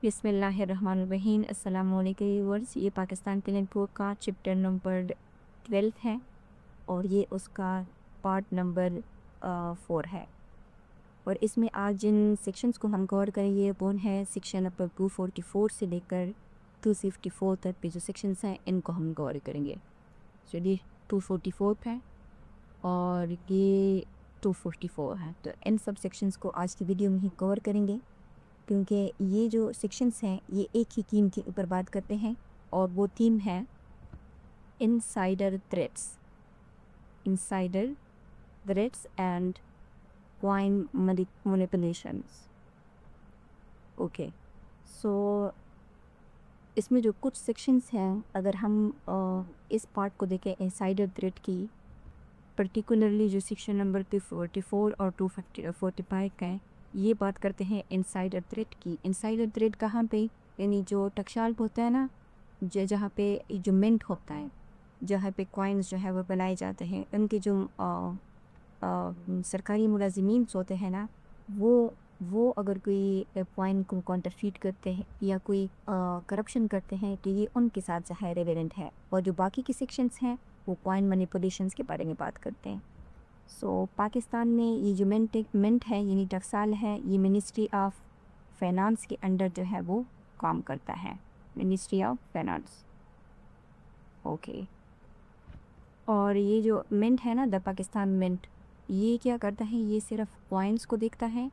बिस्मिल्लाहिर्रहमानिर्रहीम। अस्सलाम वालेकुम व्यूअर्स। ये पाकिस्तान टैलेंट पोर का चैप्टर नंबर 12 है और ये उसका पार्ट नंबर 4 है। और इसमें आज जिन सेक्शंस को हम कवर करेंगे वो है सेक्शन नंबर 244 से लेकर 254 तक के जो सेक्शंस हैं इनको हम कवर करेंगे। चलिए 244 है और ये 244 है, तो इन सब सेक्शंस को आज की वीडियो में ही कवर करेंगे क्योंकि ये जो सेक्शंस हैं ये एक ही थीम के ऊपर बात करते हैं और वो थीम है insider threats and coin manipulations. Okay, so इसमें जो कुछ सेक्शंस हैं अगर हम इस पार्ट को देखें इनसाइडर थ्रेट की, पर्टिकुलरली जो सेक्शन नंबर 244 और 245 का है, ये बात करते हैं इनसाइडर थ्रेट की। इनसाइडर थ्रेट कहाँ पे, यानी जो टकशाल होता है ना, जहाँ पे जो मिंट होता है, जहाँ पे कॉइन्स जो है वो बनाए जाते हैं, उनके जो सरकारी मुलाजिमीन होते हैं ना, वो अगर कोई कॉइन को कॉन्टरफीट करते हैं या कोई करप्शन करते हैं तो ये उनके साथ जो है रेलेवेंट है। और जो बाकी के सेक्शंस हैं वो कॉइन मैनिपुलेशंस के बारे में बात करते हैं। सो पाकिस्तान में ये जो मिंट है यानी टकसाल है, ये मिनिस्ट्री ऑफ फाइनेंस के अंडर जो है वो काम करता है, मिनिस्ट्री ऑफ फाइनेंस। ओके, और ये जो मिंट है ना, द पाकिस्तान मिंट, ये क्या करता है, ये सिर्फ कॉइन्स को देखता है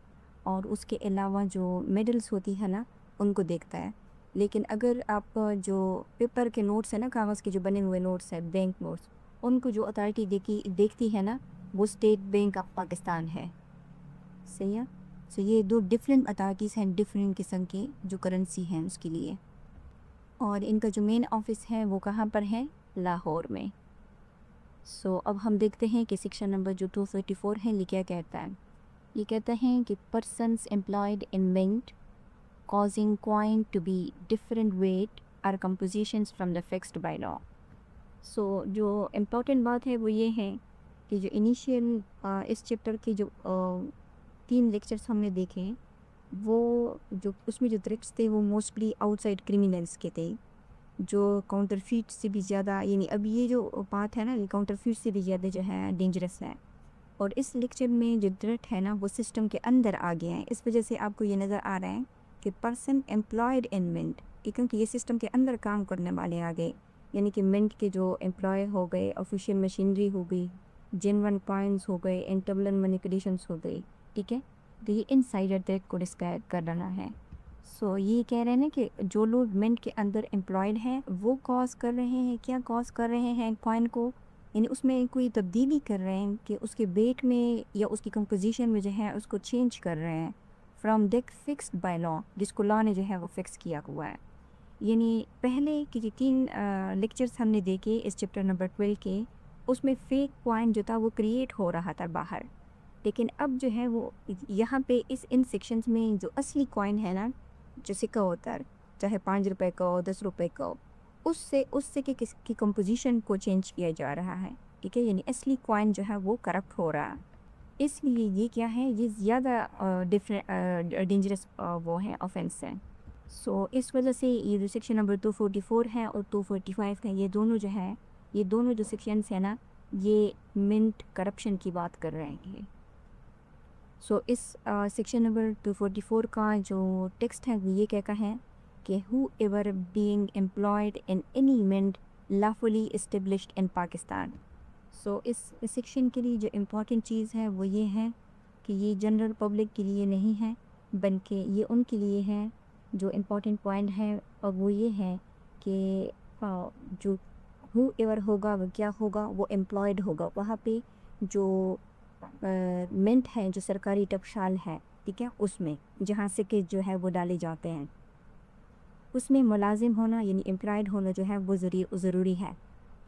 और उसके अलावा जो मेडल्स होती है ना उनको देखता है। लेकिन अगर आप जो पेपर के नोट्स है ना, कागज़ के जो बने हुए नोट्स हैं, बैंक नोट्स, उनको जो अथॉरिटी देखती है ना, वो स्टेट बैंक ऑफ पाकिस्तान है। सही है। सो ये दो डिफरेंट अथॉरिटीज़ हैं, डिफरेंट किस्म की जो करेंसी हैं उसके लिए। और इनका जो मेन ऑफिस है वो कहाँ पर है, लाहौर में। सो अब हम देखते हैं कि सेक्शन नंबर जो 234 है ये क्या कहता है। ये कहता है कि persons employed in mint causing coin to be different weight or compositions from the fixed by law। सो जो इम्पोर्टेंट बात है वो ये है कि जो इनिशियल इस चैप्टर के जो 3 लेक्चर्स हमने देखे, वो जो उसमें जो थ्रेट्स थे वो मोस्टली आउटसाइड क्रिमिनल्स के थे, जो काउंटरफीट से भी ज़्यादा, यानी अब ये जो बात है ना, ये काउंटरफीट से भी ज़्यादा जो है डेंजरस है। और इस लेक्चर में जो थ्रेट है ना वो सिस्टम के अंदर आ गया है, इस वजह से आपको ये नज़र आ रहा है कि पर्सन एम्प्लॉयड इन मिंट, क्योंकि ये सिस्टम के अंदर काम करने वाले आ गए, यानी कि मिंट के जो एम्प्लॉय हो गए, ऑफिशियल मशीनरी हो गई, जेनवन पॉइंट्स हो गए, इंटरनल मैनिपुलेशंस हो गई। ठीक है, तो ये इनसाइडर थ्रेट को डिस्क्राइब कर रहा है। सो ये कह रहे हैं ना कि जो लोग मिंट के अंदर एम्प्लॉयड हैं वो कॉज कर रहे हैं, क्या कॉज कर रहे हैं कॉइन को, यानी उसमें कोई तब्दीली कर रहे हैं कि उसके वेट में या उसकी कंपोजिशन में जो है उसको चेंज कर रहे हैं from that fixed by law, जिसको लॉ ने जो है वो फिक्स किया हुआ है। यानी पहले के जो 3 लेक्चर्स हमने देखे इस चैप्टर नंबर 12 के, उसमें फेक कॉइन जो था वो क्रिएट हो रहा था बाहर, लेकिन अब जो है वो यहाँ पे इन सेक्शंस में जो असली कॉइन है ना, जो सिक्का होता है, चाहे 5 रुपए का हो, 10 रुपए का हो, उससे की कंपोजिशन को चेंज किया जा रहा है। ठीक है, यानी असली कॉइन जो है वो करप्ट हो रहा है। इसलिए ये क्या है, ये ज़्यादा डिफरेंट डेंजरस वो है, ऑफेंस है। सो इस वजह से ये जो सेक्शन नंबर 244 है और 245 है, ये दोनों जो सेक्शंस हैं ना, ये मिंट करप्शन की बात कर रहे हैं। सो इस सेक्शन नंबर 244 का जो टेक्स्ट है वो ये कहता है कि whoever being employed in any mint lawfully established in Pakistan. So इस सेक्शन के लिए जो इम्पोर्टेंट चीज़ है वो ये है कि ये जनरल पब्लिक के लिए नहीं है, बल्कि ये उनके लिए है। जो इम्पोर्टेंट पॉइंट है और वो ये है कि जो हु एवर होगा वो क्या होगा, वो एम्प्लॉयड होगा वहाँ पे जो मिंट है, जो सरकारी टकशाल है, ठीक है, उसमें जहाँ से कि जो है वो डाले जाते हैं, उसमें मुलाजिम होना यानी एम्प्लॉयड होना जो है वो ज़रूरी है।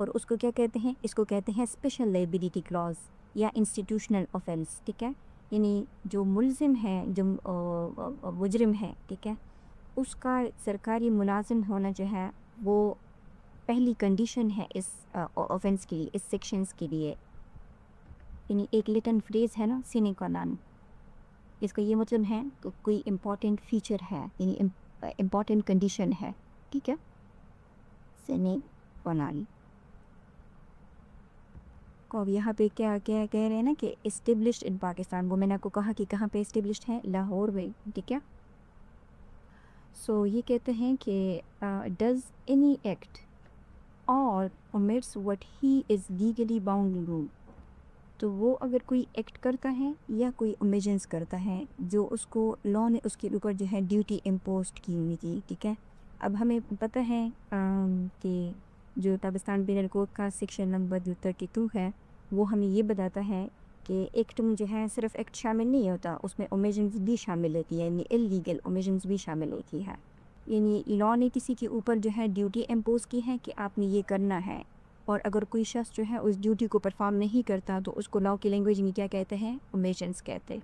और उसको क्या कहते हैं, इसको कहते हैं स्पेशल लाइबिलिटी क्लॉज या इंस्टीट्यूशनल ऑफेंस। ठीक है, यानी जो मुलजिम है, जो मुजरिम है, ठीक है, उसका सरकारी मुलाजिम होना जो है वो पहली कंडीशन है इस ऑफेंस के लिए, इस सेक्शंस के लिए। यानी एक लिटन फ्रेज़ है ना, सीने का नाम, इसका ये मतलब है कि कोई इम्पोर्टेंट फीचर है, यानी इम्पॉर्टेंट कंडीशन है, ठीक है। सिने प्रणाली को अब यहाँ पे क्या क्या कह रहे हैं ना कि इस्टेब्लिश्ड इन पाकिस्तान, वो मैंने आपको कहा कि कहाँ पे इस्टेब्लिश्ड है, लाहौर में, ठीक है। सो ये कहते हैं कि डज एनी एक्ट और omits what he is legally bound to do, तो वो अगर कोई एक्ट करता है या कोई ओमिजन्स करता है जो उसको लॉ ने उसके ऊपर जो है ड्यूटी इम्पोज की हुई थी, ठीक है। अब हमें पता है कि जो पाकिस्तान पेनल कोड का सेक्शन नंबर जो 32 है वो हमें ये बताता है कि एक्ट में जो है सिर्फ एक्ट शामिल नहीं होता, उसमें ओमिजन्स भी शामिल होती है, यानी इलीगल ओमिजन्स भी शामिल होती है। यानी लॉ ने किसी के ऊपर जो है ड्यूटी इम्पोज की है कि आपने ये करना है, और अगर कोई शख्स जो है उस ड्यूटी को परफॉर्म नहीं करता तो उसको लॉ की लैंग्वेज में क्या कहते हैं, ओमिशंस कहते हैं।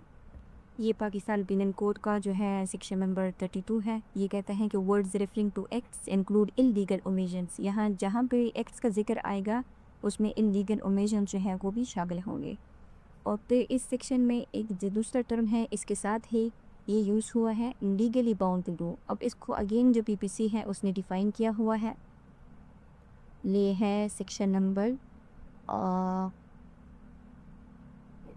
ये पाकिस्तान पिनल कोड का जो है सेक्शन नंबर 32 है। ये कहता है कि words referring to acts include illegal omissions, यहाँ जहाँ पे एक्ट्स का जिक्र आएगा उसमें इलीगल ओमिशंस जो है वो भी शामिल होंगे। और फिर इस सेक्शन में एक जो दूसरा टर्म है इसके साथ ही ये यूज़ हुआ है, लीगली बाउंड टू डू। अब इसको अगेन जो पीपीसी है उसने डिफ़ाइन किया हुआ है, ये है सेक्शन नंबर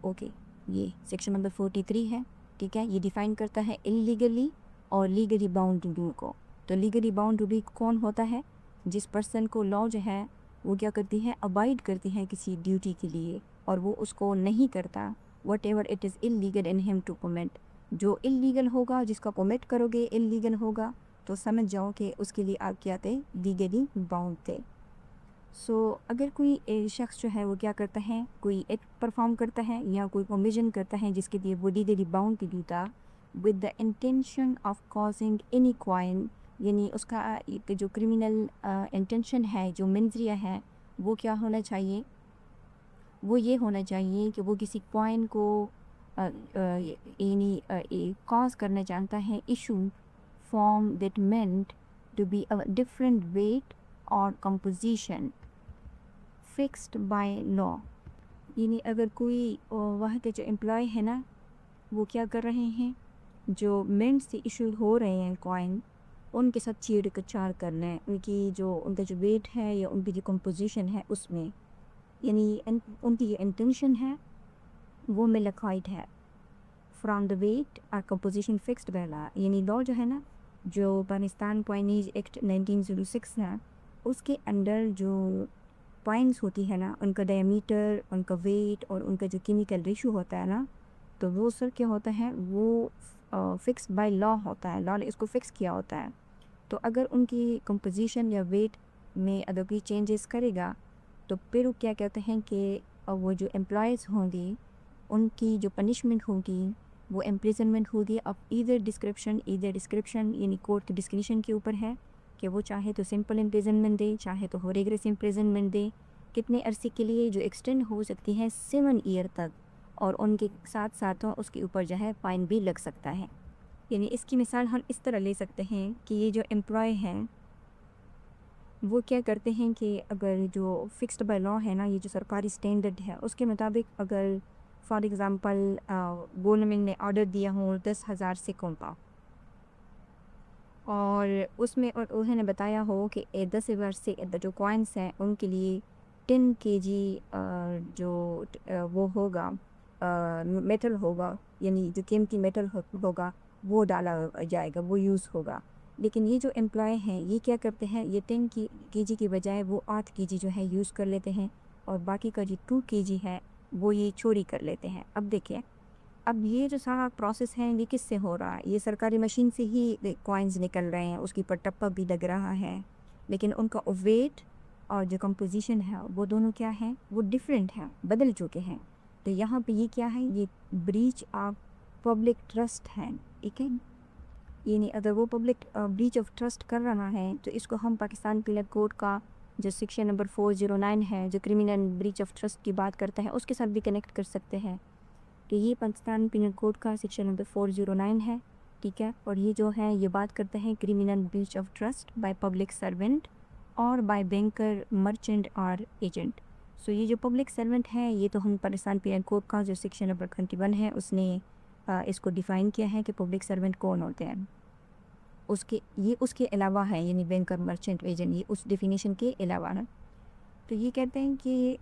ओके, ये सेक्शन नंबर 43 है, ठीक है। ये डिफ़ाइन करता है इलीगली और लीगली बाउंड टू डू को। तो लीगली बाउंड टू डू कौन होता है, जिस पर्सन को लॉ जो है वो क्या करती है, अबाइड करती है किसी ड्यूटी के लिए और वो उसको नहीं करता, whatever it is illegal in him to commit. जो इलीगल होगा, जिसका कमिट करोगे इलीगल होगा, तो समझ जाओ कि उसके लिए आप क्या थे, लीगली बाउंड थे। सो अगर कोई शख्स जो है वो क्या करता है, कोई एक्ट परफॉर्म करता है या कोई ओमिशन करता है जिसके लिए वो लीगली बाउंड टू डू था, with the intention of causing any crime, यानी उसका एक जो क्रिमिनल इंटेंशन है, जो मंजरिया है, वो क्या होना चाहिए, वो ये होना चाहिए कि वो किसी क्राइम को यानी कॉज करना चाहता है, issue form that meant to be a different weight और कंपोजिशन फिक्स्ड बाय लॉ। यानी अगर कोई वहाँ के जो एम्प्लॉय है ना वो क्या कर रहे हैं, जो मिंट से इशू हो रहे हैं कॉइन, उनके साथ छेड़छाड़ करना है, उनकी जो उनका जो वेट है या उनकी जो कंपोजिशन है उसमें, यानी उनकी जो इंटेंशन है वो मिलकाइट है, फ्रॉम द वेट और कंपोजिशन फिक्स्ड बाय लॉ। यानी लॉ जो है ना, जो पाकिस्तान कॉइनेज एक्ट 1906 है, उसके अंडर जो पॉइंट्स होती है ना, उनका डायमीटर, उनका वेट और उनका जो केमिकल रेशो होता है ना, तो वो सब क्या होता है, वो फिक्स बाय लॉ होता है, लॉ ने इसको फिक्स किया होता है। तो अगर उनकी कंपोजिशन या वेट में अगर कोई चेंजेस करेगा तो फिर वो क्या कहते हैं कि वो जो एम्प्लॉयज़ होंगे उनकी जो पनिशमेंट होगी वो इम्प्रिजनमेंट होगी। अब इधर डिस्क्रिप्शन यानी कोर्ट के डिस्क्रिप्शन के ऊपर है कि वो चाहे तो सिंपल इम्प्रिजनमेंट दे, चाहे तो रिगरस इम्प्रिजनमेंट दे, कितने अरसे के लिए, जो एक्सटेंड हो सकती है 7 ईयर तक, और उनके साथ साथ उसके ऊपर जो है फाइन भी लग सकता है। यानी इसकी मिसाल हम इस तरह ले सकते हैं कि ये जो एम्प्लॉय हैं वो क्या करते हैं कि अगर जो फिक्स्ड बाय लॉ है ना, ये जो सरकारी स्टैंडर्ड है उसके मुताबिक अगर फॉर एग्ज़ाम्पल गवर्नमेंट ने ऑर्डर दिया हो 10,000 सिक्कों का, और उसमें और उन्होंने बताया हो कि 10,000 से जो कॉइन्स हैं उनके लिए 10 केजी जो वो होगा, मेटल होगा, यानी जो कीमती मेटल होगा वो डाला जाएगा, वो यूज़ होगा। लेकिन ये जो एम्प्लॉय हैं ये क्या करते हैं, ये 10 केजी की बजाय वो 8 केजी जो है यूज़ कर लेते हैं, और बाकी का जो 2 केजी है वो ये चोरी कर लेते हैं। अब देखिए, अब ये जो सारा प्रोसेस है ये किससे हो रहा है, ये सरकारी मशीन से ही कॉइन्स निकल रहे हैं, उसके ऊपर टप्पा भी लग रहा है, लेकिन उनका वेट और जो कंपोजिशन है वो दोनों क्या है, वो डिफरेंट हैं, बदल चुके हैं। तो यहाँ पे ये क्या है, ये ब्रीच ऑफ पब्लिक ट्रस्ट है, ठीक है। यानी अगर वो पब्लिक ब्रीच ऑफ ट्रस्ट कर रहा है तो इसको हम पाकिस्तान पिनल कोड का जो सेक्शन नंबर 409 है, जो क्रिमिनल ब्रीच ऑफ ट्रस्ट की बात करता है, उसके साथ भी कनेक्ट कर सकते हैं। तो ये पाकिस्तान पिनल कोड का सेक्शन नंबर 409 है, ठीक है। और ये जो है ये बात करते हैं criminal breach of trust by public servant और बाय बैंकर, मर्चेंट और एजेंट। सो ये जो पब्लिक सर्वेंट है ये तो हम पाकिस्तान पिनल कोड का जो सेक्शन नंबर 21 है उसने इसको डिफ़ाइन किया है कि पब्लिक सर्वेंट कौन होते हैं। उसके अलावा है, यानी बैंकर, मर्चेंट, एजेंट, ये उस डेफिनेशन के अलावा है। तो ये कहते हैं कि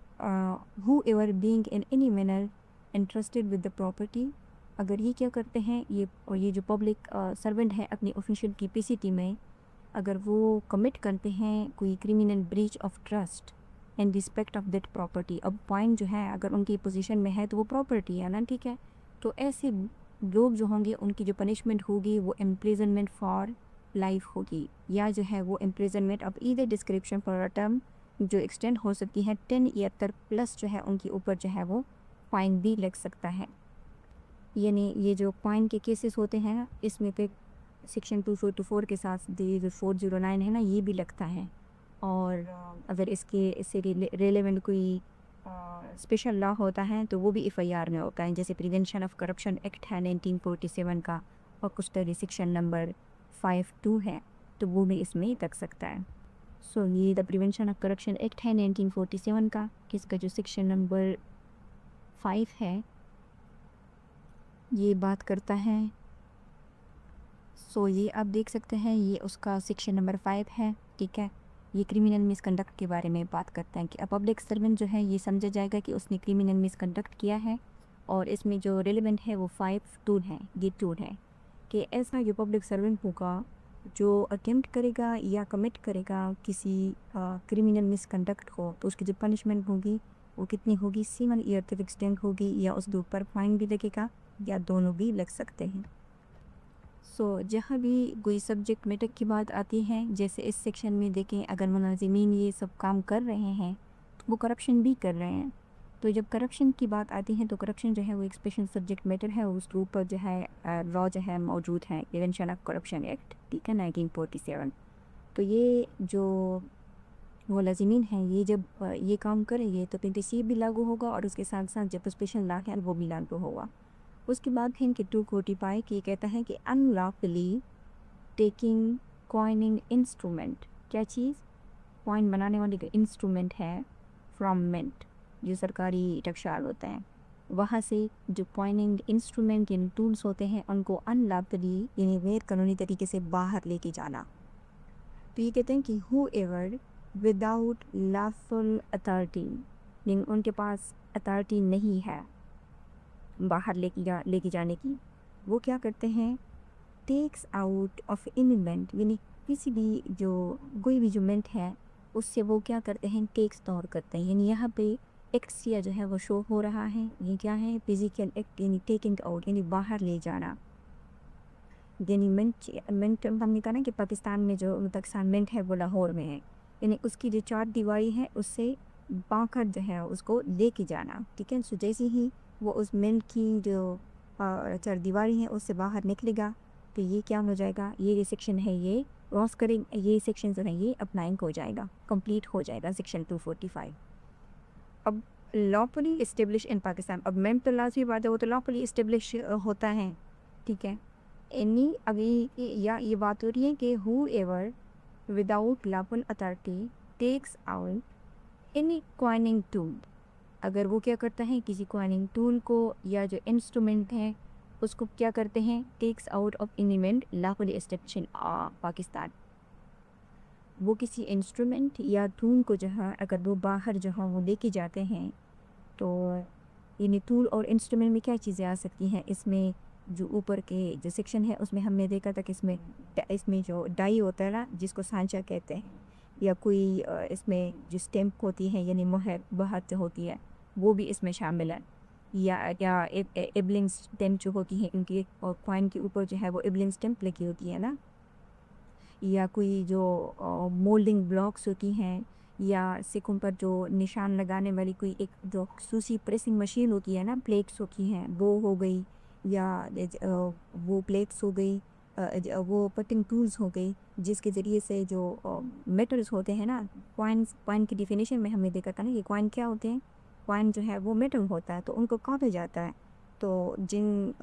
who ever being in any manner interested with the property, अगर ये क्या करते हैं, ये जो पब्लिक सर्वेंट है अपनी ऑफिशियल कैपेसिटी में, अगर वो कमिट करते हैं कोई criminal breach of trust in respect of that property. अब पॉइंट जो है, अगर उनकी पोजीशन में है तो वो प्रॉपर्टी है ना, ठीक है। तो ऐसे लोग जो होंगे उनकी जो पनिशमेंट होगी वो इम्प्रिजनमेंट फॉर लाइफ होगी, या जो है वो imprisonment of either description for a term जो एक्सटेंड हो सकती है 10 ईयर तक, प्लस जो है उनके ऊपर जो है वो फाइन भी लग सकता है। यानी ये जो फाइन के केसेस होते हैं ना, इसमें पे सेक्शन 244 के साथ जो 409 है ना, ये भी लगता है। और अगर इससे रेलेवेंट कोई स्पेशल लॉ होता है तो वो भी एफआईआर में होता है, जैसे प्रिवेंशन ऑफ करप्शन एक्ट है 1947 का, और कुछ तरह सेक्शन नंबर 52 है, तो वो भी इसमें लग सकता है। सो ये the prevention of corruption act है 1947 का, इसका जो सेक्शन नंबर 5 है ये बात करता है। सो ये आप देख सकते हैं, ये उसका सेक्शन नंबर 5 है, ठीक है। ये क्रिमिनल मिसकंडक्ट के बारे में बात करते हैं कि पब्लिक सर्वेंट जो है ये समझा जाएगा कि उसने क्रिमिनल मिसकंडक्ट किया है, और इसमें जो रेलेवेंट है वो 5 टूल है, ये टूल है कि ऐसा जो पब्लिक सर्वेंट होगा जो अटेम्प्ट करेगा या कमिट करेगा किसी क्रिमिनल मिसकंडक्ट को, तो उसकी जो पनिशमेंट होगी वो कितनी होगी, 7 ईयर तक एक्सटेंड होगी, या उसके ऊपर फाइन भी लगेगा, या दोनों भी लग सकते हैं। सो जहाँ भी कोई सब्जेक्ट मैटर की बात आती है, जैसे इस सेक्शन में देखें, अगर मुलाजिमीन ये सब काम कर रहे हैं तो वो करप्शन भी कर रहे हैं। तो जब करप्शन की बात आती है तो करप्शन जो है वो एक स्पेशल सब्जेक्ट मैटर है, उसके ऊपर जो है लॉ जो है मौजूद है, प्रिवेंशन ऑफ करप्शन एक्ट, ठीक है, 1947। तो ये जो मुलाजिमीन हैं ये जब ये काम करेंगे तो PTC भी लागू होगा, और उसके साथ साथ जब स्पेशल लॉ है वो भी लागू होगा। उसके बाद है कि 245 की कहता है कि अनलॉफुली टेकिंग कॉइनिंग इंस्ट्रूमेंट, क्या चीज़, कॉइन बनाने वाली का इंस्ट्रूमेंट है, फ्रॉम मिंट, जो सरकारी टकशाल होते हैं वहाँ से जो कॉइनिंग इंस्ट्रूमेंट यानी टूल्स होते हैं उनको अनलॉफुली यानी गैर कानूनी तरीके से बाहर लेके जाना। तो ये कहते हैं कि whoever without lawful authority, यानी उनके पास अथॉरिटी नहीं है बाहर लेके जाने की, वो क्या करते हैं, टेक्स आउट ऑफ इनिमेंट, यानी किसी भी जो कोई भी जो मिंट है उससे वो क्या करते हैं, टेक्स तौर करते हैं। यानी यहाँ पे एक्ट या जो है वो शो हो रहा है, ये क्या है, फिजिकल एक्ट, यानी टेकिंग आउट यानी बाहर ले जाना। यानी मिंट हमने कहा ना कि पाकिस्तान में जो पाकिस्तान मिंट है वो लाहौर में है, यानी उसकी जो 4 दीवारी है उससे बाहर जो है उसको लेके जाना, ठीक है। सो जैसे ही वो उस मिंट की जो 4 दीवारी है उससे बाहर निकलेगा तो ये क्या हो जाएगा, ये सेक्शन है ये क्रॉस करें, ये सेक्शन जो है ये अप्लाइंग हो जाएगा, कंप्लीट हो जाएगा सेक्शन 245। अब लॉफुली इस्टेब्लिश इन पाकिस्तान, अब मैम तो लाजमी बात है वो तो लॉफुली इस्टेब्लिश होता है, ठीक है। एनी अभी या ये बात हो रही है कि whoever without lawful authority takes out any coining tool, अगर वो क्या करता है किसी कॉइनिंग टूल को या जो इंस्ट्रूमेंट है उसको क्या करते हैं, takes out of any mint lawfully established in Pakistan, वो किसी इंस्ट्रूमेंट या टूल को जो है अगर वो बाहर जो है वो लेके जाते हैं, तो यानी टूल और इंस्ट्रूमेंट में क्या चीज़ें आ सकती हैं, इसमें जो ऊपर के जो सेक्शन है उसमें हमने देखा था कि इसमें जो डाई होता है ना जिसको सांचा कहते हैं, या कोई इसमें जो स्टैम्प होती है यानी मोहर बहर जो होती है वो भी इसमें शामिल है, या एबलिंग स्टैम्प जो होती है इनकी, और कॉइन के ऊपर जो है वो एबलिंग स्टैम्प लगी होती है ना, या कोई जो मोल्डिंग ब्लॉक्स होती हैं, या सिक्कों पर जो निशान लगाने वाली कोई एक जो खसूसी प्रेसिंग मशीन होती है ना, प्लेट्स होती हैं वो हो गई, या वो प्लेट्स हो गई, वो पटिंग टूल्स हो गई, जिसके ज़रिए से जो मेटल्स होते हैं ना, कॉइन की डिफिनेशन में हमने देखा था ना, ये कॉइन क्या होते हैं, कॉइन जो है वो मेटल होता है तो उनको काटा जाता है, तो जिन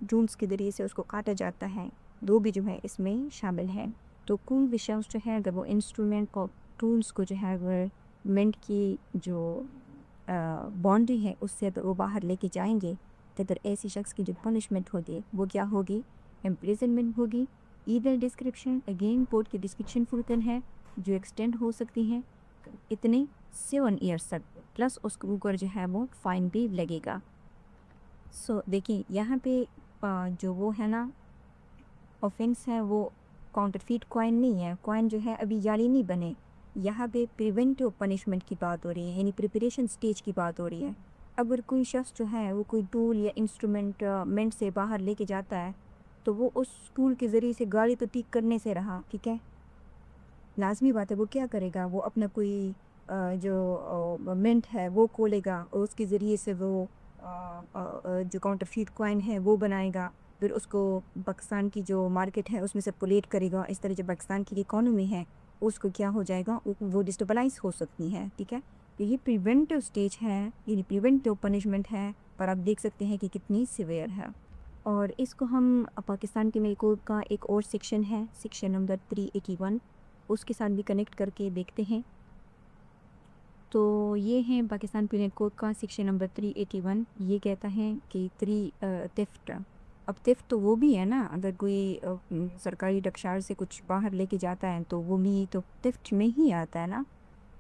टूल्स के ज़रिए से उसको काटा जाता है वो भी जो है इसमें शामिल है। तो कुल विषय जो है अगर वो इंस्ट्रूमेंट को टूल्स को जो है गवर्नमेंट की जो बाउंड्री है उससे अगर वो बाहर लेके जाएंगे तो फिर ऐसी शख्स की जो पनिशमेंट होगी वो क्या होगी, इम्प्रिजनमेंट होगी, ईदर डिस्क्रिप्शन, अगेन कोड की डिस्क्रिप्शन फुलटन है जो एक्सटेंड हो सकती हैं इतने 7 ईयर्स तक, प्लस उसके ऊपर जो है वो फाइन भी लगेगा। सो देखिए यहाँ पे जो वो है ना ऑफेंस है वो काउंटरफीट कॉइन नहीं है, कॉइन जो है अभी जाली नहीं बने। यहाँ पे प्रिवेंटिव पनिशमेंट की बात हो रही है, यानी प्रिपरेशन स्टेज की बात हो रही है। अगर कोई शख्स जो है वो कोई टूल या इंस्ट्रूमेंट मेंट से बाहर लेके जाता है तो वो उस टूल के ज़रिए से गाड़ी तो ठीक करने से रहा, ठीक है, लाजमी बात है वो क्या करेगा, वो अपना कोई जो मिंट है वो खोलेगा और उसके ज़रिए से वो जो काउंटरफीट कॉइन है वो बनाएगा, फिर उसको पाकिस्तान की जो मार्केट है उसमें से पुलेट करेगा। इस तरह जो पाकिस्तान की इकोनॉमी है उसको क्या हो जाएगा, वो डिस्टेबलाइज हो सकती है, ठीक है। तो ये प्रिवेंटिव स्टेज है, यानी प्रिवेंटिव पनिशमेंट है, पर आप देख सकते हैं कि कितनी सिवियर है। और इसको हम पाकिस्तान के मिल कोड का एक और सेक्शन है, सेक्शन नंबर 381, उसके साथ भी कनेक्ट करके देखते हैं। तो ये है पाकिस्तान पीनल कोड का सेक्शन नंबर 381। ये कहता है कि थेफ्ट। अब थेफ्ट तो वो भी है ना, अगर कोई सरकारी रक्षार से कुछ बाहर लेके जाता है तो वो भी तो थेफ्ट में ही आता है ना।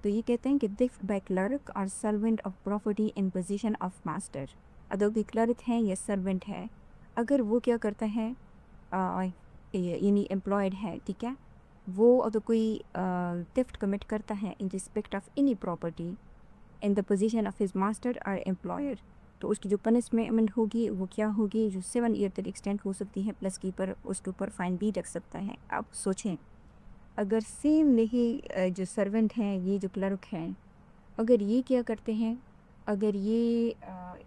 तो ये कहते हैं कि थेफ्ट बाय क्लर्क और servant of property in position of master. अगर कोई क्लर्क है या सर्वेंट है, अगर वो क्या करता है, यानी एम्प्लॉयड है, ठीक है, वो अगर कोई थेफ्ट कमिट करता है in respect of any property in the position of his master और एम्प्लॉयर, तो उसकी जो पनिशमेंट होगी वो क्या होगी, जो 7 ईयर तक एक्सटेंड हो सकती है, प्लस की पर उसके ऊपर फाइन भी रख सकता है। आप सोचें, अगर सेम यही जो सर्वेंट हैं, ये जो क्लर्क हैं, अगर ये क्या करते हैं, अगर ये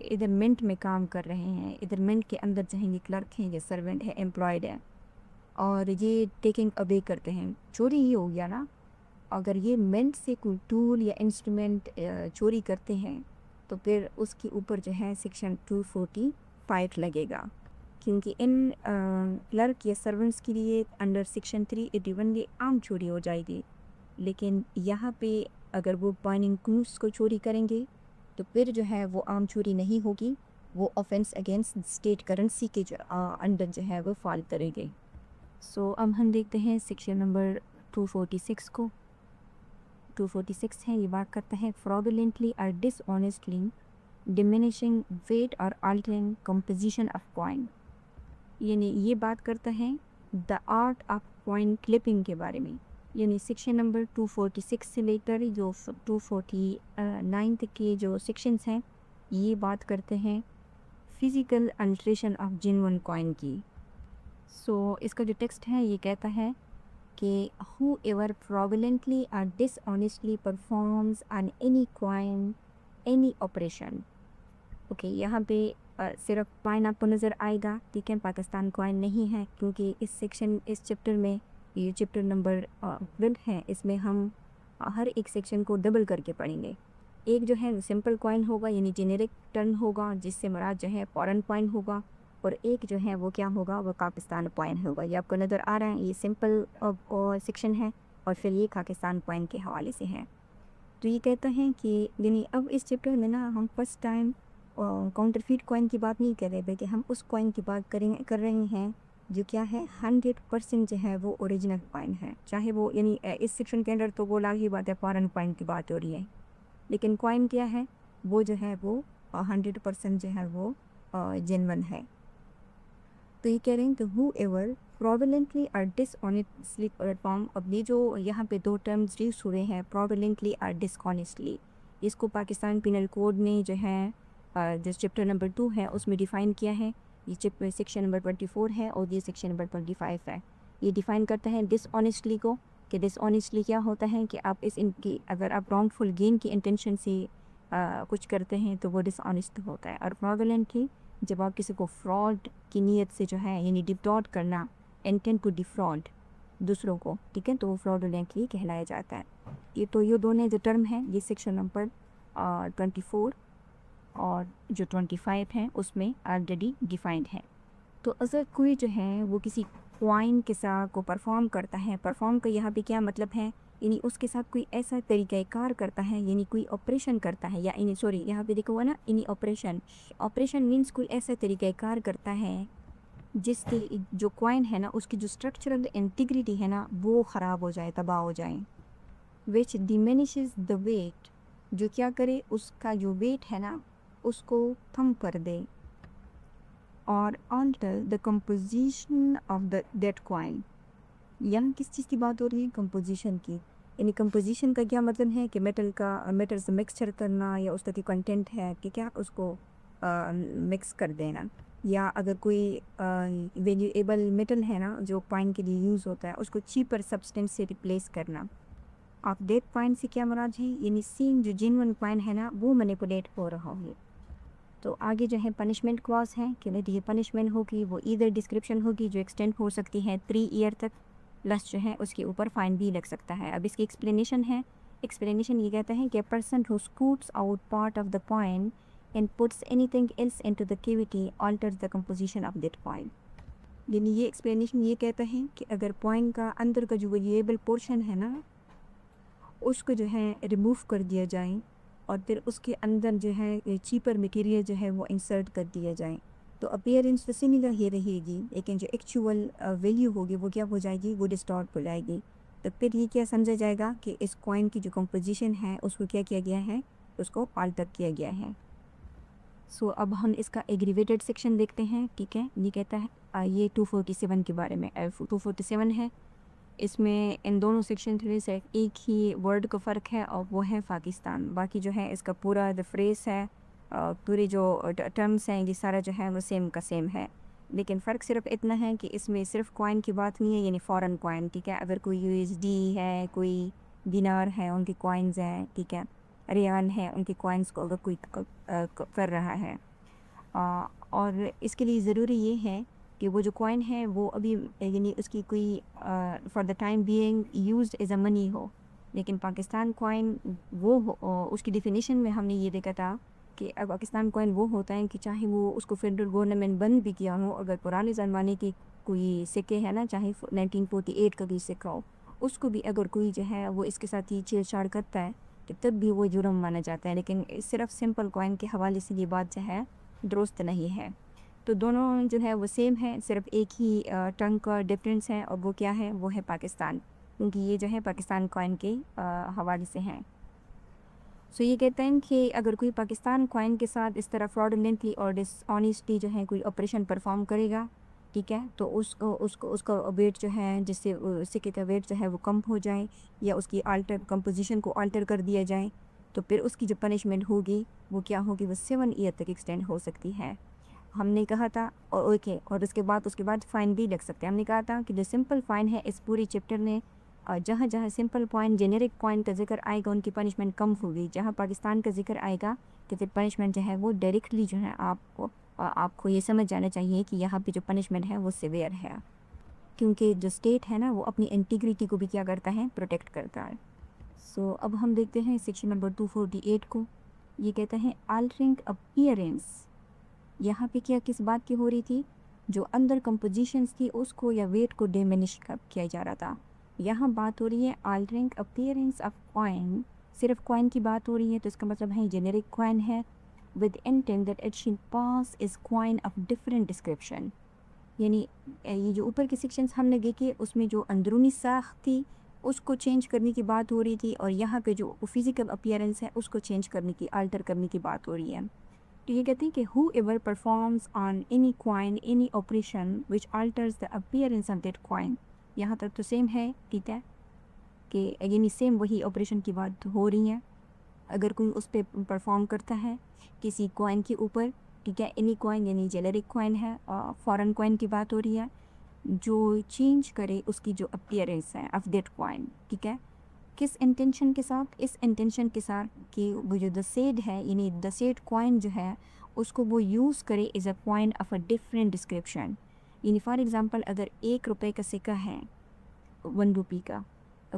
इधर मिंट में काम कर रहे हैं, इधर मिंट के अंदर चाहेंगे क्लर्क हैं या सर्वेंट है, एम्प्लॉयड है, और ये टेकिंग अवे करते हैं, चोरी ही हो गया ना। अगर ये मिंट से कोई टूल या इंस्ट्रूमेंट चोरी करते हैं तो फिर उसके ऊपर जो है सेक्शन 245 लगेगा, क्योंकि इन क्लर्क या सर्वेंट्स के लिए अंडर सेक्शन 381 ये आम चोरी हो जाएगी। लेकिन यहाँ पे अगर वो पाइनिंग क्रूज को चोरी करेंगे तो फिर जो है वो आम चोरी नहीं होगी, वो ऑफेंस अगेंस्ट स्टेट करेंसी के जो अंडर जो है वो फॉल करेंगे। सो अब हम देखते हैं सेक्शन नंबर 246 को। 246 है, ये बात करता है फ्रॉडुलेंटली और डिसऑनेस्टली डिमिनिशिंग वेट और अल्टरिंग कंपोजिशन ऑफ कॉइन, यानी ये बात करता है the art of coin clipping के बारे में। यानी सेक्शन नंबर 246 से लेकर जो 249 तक के जो सेक्शंस हैं ये बात करते हैं physical alteration of genuine coin की। सो इसका जो टेक्स्ट है ये कहता है कि whoever fraudulently or dishonestly performs on any coin any operation। Okay, यहाँ पे सिर्फ कॉइन आपको नज़र आएगा, ठीक है, पाकिस्तान कॉइन नहीं है, क्योंकि इस चैप्टर में, ये चैप्टर नंबर 12 है, इसमें हम हर एक सेक्शन को डबल करके पढ़ेंगे। एक जो है सिंपल कॉइन होगा, यानी जेनेरिक टर्म होगा, जिससे मुराद जो है फॉरेन कॉइन होगा, और एक जो है वो क्या होगा, वो पाकिस्तान कॉइन होगा। ये आपको नज़र आ रहा है, ये सिंपल सेक्शन है, और फिर ये पाकिस्तान कॉइन के हवाले से है। तो ये कहता है कि यानी अब इस चैप्टर में ना हम फर्स्ट टाइम काउंटरफीट कॉइन की बात नहीं कर रहे, बल्कि हम उस कॉइन की बात कर रहे हैं जो क्या है 100% जो है वो ओरिजिनल कॉइन है। चाहे वो, यानी इस सेक्शन के अंदर तो वो लाग ही बात है, फॉरेन कॉइन की बात हो रही है, लेकिन कॉइन क्या है, वो जो है वो 100% जो है वो जेन्युइन है। तो ये कह रहे हैं कि whoever fraudulently or dishonestly perform, अब ये जो यहाँ पे दो टर्म्स यूज हुए हैं, fraudulently और dishonestly, इसको पाकिस्तान पिनल कोड ने जो है जो चैप्टर नंबर 2 है उसमें डिफ़ाइन किया है। ये चैप्टर सेक्शन नंबर 24 है और ये सेक्शन नंबर 25 है। ये डिफ़ाइन करता है डिसऑनेस्टली को, कि डिसऑनेस्टली क्या होता है कि आप इनकी, अगर आप रॉन्गफुल गेन की इंटेंशन से कुछ करते हैं तो वो डिसऑनेस्ट होता है। और फ्रॉडुलेंटली, जब आप किसी को फ्रॉड की नीयत से जो है, यानी डिफ्रॉड करना, इंटेंट टू डिफ्रॉड दूसरों को, ठीक है, तो वो फ्रॉडुलेंटली कहलाया जाता है। ये दोनों जो टर्म हैं ये सेक्शन नंबर 24 और जो 25 है उसमें ऑलरेडी डिफाइंड है। तो अगर कोई जो है वो किसी क्वाइन के साथ को परफॉर्म करता है, परफॉर्म का यहाँ पे क्या मतलब है, यानी उसके साथ कोई ऐसा तरीक़ाकार करता है, यानी कोई ऑपरेशन करता है, या यानी सॉरी यहाँ पे देखो हुआ ना, यानी ऑपरेशन मीन्स कोई ऐसा तरीक़ाकार करता है जिससे जो कॉइन है ना उसकी जो स्ट्रक्चरल इंटीग्रिटी है ना वो ख़राब हो जाए, तबाह हो जाए। विच डिमिनिशेस द वेट, जो क्या करे उसका जो वेट है ना उसको कम कर दे। और alter the composition of the that coin, यहाँ किस चीज़ की बात हो रही है? कंपोजिशन की। यानी कंपोजिशन का क्या मतलब है कि मेटल से मिक्सचर करना, या उसका जो कंटेंट है कि क्या उसको मिक्स कर देना। या अगर कोई वेरिएबल मेटल है ना जो कॉइन के लिए यूज़ होता है उसको चीपर सब्सटेंस से रिप्लेस करना। आप डेट कॉइन से क्या मुराद है? यानी सेम जो जेन्युइन कॉइन है ना वो मैनिपुलेट हो रहा हो। तो आगे जो है पनिशमेंट क्लॉज है कि नहीं, ये पनिशमेंट होगी वो ईदर डिस्क्रिप्शन होगी जो एक्सटेंड हो सकती है 3 ईयर तक, प्लस जो है उसके ऊपर फाइन भी लग सकता है। अब इसकी एक्सप्लेनेशन है। एक्सप्लेनेशन ये कहता है कि a person who scutes out part of the coin and puts anything else into the cavity alters the composition of that coin. यानी ये एक्सप्लेनेशन ये कहता है कि अगर कॉइन का अंदर का जो वेरिएबल पोर्शन है ना उसको जो है रिमूव कर दिया जाए और फिर उसके अंदर जो है चीपर मटेरियल जो है वो इंसर्ट कर दिया जाए, तो अपीयरेंस तो सिमिलर ही रहेगी, लेकिन जो एक्चुअल वैल्यू होगी वो क्या हो जाएगी? वो डिस्टॉर्ट हो जाएगी। तो फिर ये क्या समझा जाएगा कि इस कॉइन की जो कंपोजिशन है उसको क्या किया गया है? उसको अल्टर किया गया है। सो अब हम इसका एग्रीवेटेड सेक्शन देखते हैं। ठीक है, ये कहता है ये 247 के बारे में 247 है। इसमें इन दोनों सेक्शन में से एक ही वर्ड का फ़र्क है और वो है पाकिस्तान। बाकी जो है इसका पूरा द फ्रेज़ है, पूरी जो टर्म्स हैं ये सारा जो है वो सेम का सेम है। लेकिन फ़र्क सिर्फ इतना है कि इसमें सिर्फ कॉइन की बात नहीं है, यानी फ़ॉरेन कॉइन। ठीक है, अगर कोई यूएसडी है, कोई दिनार है, उनकी कॉइन्स हैं। ठीक है, रियाल है, उनकी कॉइन्स को अगर कोई कर रहा है। और इसके लिए ज़रूरी ये है कि वो जो कॉइन है वो अभी यानी उसकी कोई for the time being used as a money हो। लेकिन पाकिस्तान कॉइन वो उसकी डिफिनीशन में हमने ये देखा था कि अब पाकिस्तान कॉइन वो होता है कि चाहे वो उसको फेडरल गवर्नमेंट बंद भी किया हो, अगर पुराने ज़माने की कोई सिक्के है ना, चाहे 1948 का भी सिक्का हो, उसको भी अगर कोई जो है वो इसके साथ ही छेड़छाड़ करता है तो तब भी वो जुर्म माना जाता है। लेकिन सिर्फ सिंपल कॉइन के हवाले से ये बात जो है दुरुस्त नहीं है। तो दोनों जो है वो सेम है, सिर्फ एक ही टंग का डिफरेंस है और वो क्या है? वो है पाकिस्तान, क्योंकि ये जो है पाकिस्तान कॉइन के हवाले से हैं। सो ये कहते हैं कि अगर कोई पाकिस्तान कॉइन के साथ इस तरह फ्रॉडुलेंटली और डिसऑनेस्टली जो है कोई ऑपरेशन परफॉर्म करेगा, ठीक है, तो उसको उसको उसका वेट जो है, जिससे सिक्के का वेट जो है वो कम हो जाए या उसकी अल्टर कंपोजिशन को अल्टर कर दिया जाए, तो फिर उसकी जो पनिशमेंट होगी वो क्या होगी? वो 7 ईयर तक एक्सटेंड हो सकती है। हमने कहा था और ओके, और उसके बाद फ़ाइन भी लग सकते हैं। हमने कहा था कि जो सिंपल फ़ाइन है इस पूरी चैप्टर में जहाँ जहाँ सिंपल कॉइन जेनेरिक कॉइन का जिक्र आएगा उनकी पनिशमेंट कम होगी। जहाँ पाकिस्तान का जिक्र आएगा तो फिर पनिशमेंट जो है वो डायरेक्टली जो है आपको ये समझ जाना चाहिए कि यहाँ पे जो पनिशमेंट है वो सिवियर है, क्योंकि जो स्टेट है ना वो अपनी इंटीग्रिटी को भी क्या करता है? प्रोटेक्ट करता है। सो अब हम देखते हैं सेक्शन नंबर 248 को। ये कहते हैं अल्टरिंग अपीयरेंस। यहाँ पे क्या किस बात की हो रही थी? जो अंदर कंपोजिशंस थी उसको या वेट को डिमिनिश किया जा रहा था। यहाँ बात हो रही है अल्टरिंग अपीयरेंस ऑफ कॉइन। सिर्फ कॉइन की बात हो रही है, तो इसका मतलब है जेनेरिक कॉइन है with intent that it should pass is coin of different description. यानी ये जो ऊपर के सेक्शंस हमने देखे उसमें जो अंदरूनी साख थी उसको चेंज करने की बात हो रही थी, और यहाँ पे जो फिज़िकल अपीयरेंस है उसको चेंज करने की, अल्टर करने की बात हो रही है। तो ये कहते हैं कि who ever performs on any coin any operation which altars the appearance of that coin. यहाँ तक तो सेम है, ठीक है, कि यानी सेम वही ऑपरेशन की बात हो रही है। अगर कोई उस पर परफॉर्म करता है किसी कॉइन के ऊपर, ठीक है, एनी कॉइन यानी जेनेरिक कॉइन है, फॉरेन कॉइन की बात हो रही है, जो चेंज करे उसकी जो अपीयरेंस है ऑफ दैट कॉइन, ठीक है, किस इंटेंशन के साथ? इस इंटेंशन के साथ कि वो जो द सेड है यानी द सेड कॉइन जो है उसको वो यूज़ करे as a coin of a different description. यानी फॉर एग्जांपल अगर 1 रुपए का सिक्का है, 1 रुपी का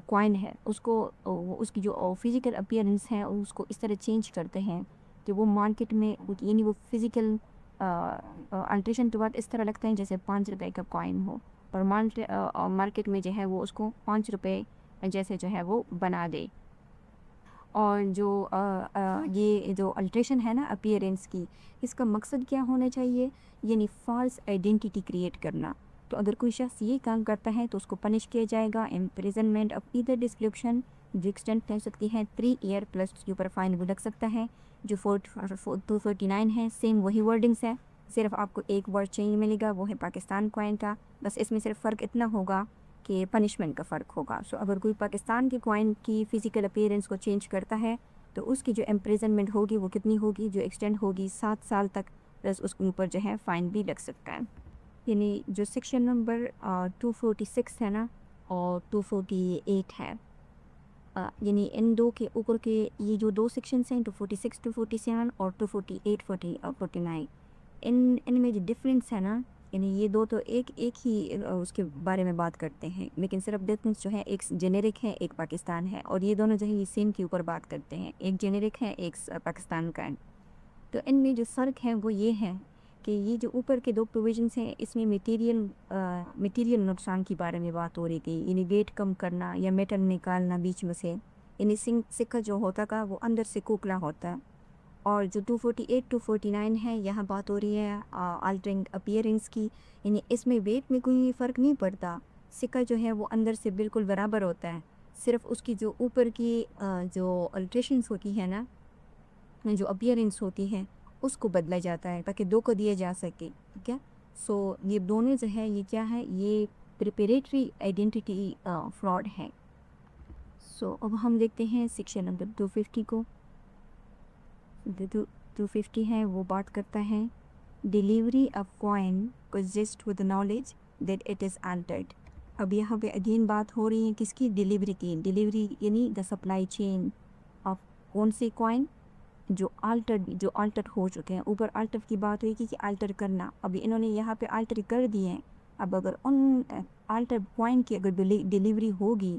कॉइन है, उसको उसकी जो फिज़िकल अपीयरेंस है उसको इस तरह चेंज करते हैं कि वो मार्केट में यानी वो फिज़िकल अल्ट्रेशन के बाद इस तरह लगता है जैसे 5 रुपए का कॉइन हो, पर मार्केट में जो है वो उसको 5 रुपए जैसे जो है वो बना दे। और ये जो अल्ट्रेशन है ना अपीयरेंस की, इसका मकसद क्या होना चाहिए, यानी फ़ॉल्स आइडेंटिटी क्रिएट करना। तो अगर कोई शख्स ये काम करता है तो उसको पनिश किया जाएगा इम्प्रिजनमेंट ऑफ ईदर डिस्क्रिप्शन, जो एक्सटेंड कर सकती है 3 ईयर प्लस उसके ऊपर फाइन भी लग सकता है। जो 249 है सेम वही वर्डिंग्स है, सिर्फ आपको एक वर्ड चेंज मिलेगा, वो है पाकिस्तान कॉइन का। बस इसमें सिर्फ फ़र्क इतना होगा कि पनिशमेंट का फ़र्क होगा। सो अगर कोई पाकिस्तान के कॉइन की फ़िज़िकल अपीयरेंस को चेंज करता है तो उसकी जो इम्प्रिजनमेंट होगी वो कितनी होगी, जो एक्सटेंड होगी 7 साल तक, प्लस उसके ऊपर जो है फ़ाइन भी लग सकता है। यानी जो सेक्शन नंबर 246 है ना और 248 है, यानी इन दो के ऊपर के ये जो दो सेक्शंस हैं 246 247 और 248 49, इनमें जो डिफरेंस है ना, यानी ये दो तो एक एक ही उसके बारे में बात करते हैं, लेकिन सिर्फ डिफरेंस जो है एक जेनेरिक है एक पाकिस्तान है, और ये दोनों जो है ये सेम के ऊपर बात करते हैं, एक जेनेरिक है एक पाकिस्तान का है। तो इनमें जो फ़र्क है वो ये है कि ये जो ऊपर के दो प्रोविजंस हैं इसमें मटेरियल नुकसान के बारे में बात हो रही थी, यानी वेट कम करना या मेटल निकालना बीच में से, यानी सिक्का जो होता का वो अंदर से खोखला होता है। और जो 248 249 है यहाँ बात हो रही है अल्टरिंग अपीयरेंस की, यानी इसमें वेट में कोई फ़र्क नहीं पड़ता, सिक्का जो है वो अंदर से बिल्कुल बराबर होता है, सिर्फ उसकी जो ऊपर की जो अल्ट्रेशंस होती है ना, जो अपीयरेंस होती है उसको बदला जाता है ताकि दो को दिया जा सके, ठीक है। सो ये दोनों जो है ये क्या है, ये प्रिपरेटरी आइडेंटिटी फ्रॉड है। सो अब हम देखते हैं सेक्शन नंबर 250 को। 250 है वो बात करता है delivery of coin possessed with knowledge that it is Altered. अब यहाँ पे अगेन बात हो रही है किसकी, डिलीवरी की। डिलीवरी यानी द सप्लाई चेन ऑफ कौन से कॉइन, जो अल्टर हो चुके हैं। ऊपर अल्टर की बात हुई कि अल्टर करना, अभी इन्होंने यहाँ पे अल्टर कर दिए हैं। अब अगर उन अल्टर पॉइंट की अगर डिलीवरी होगी,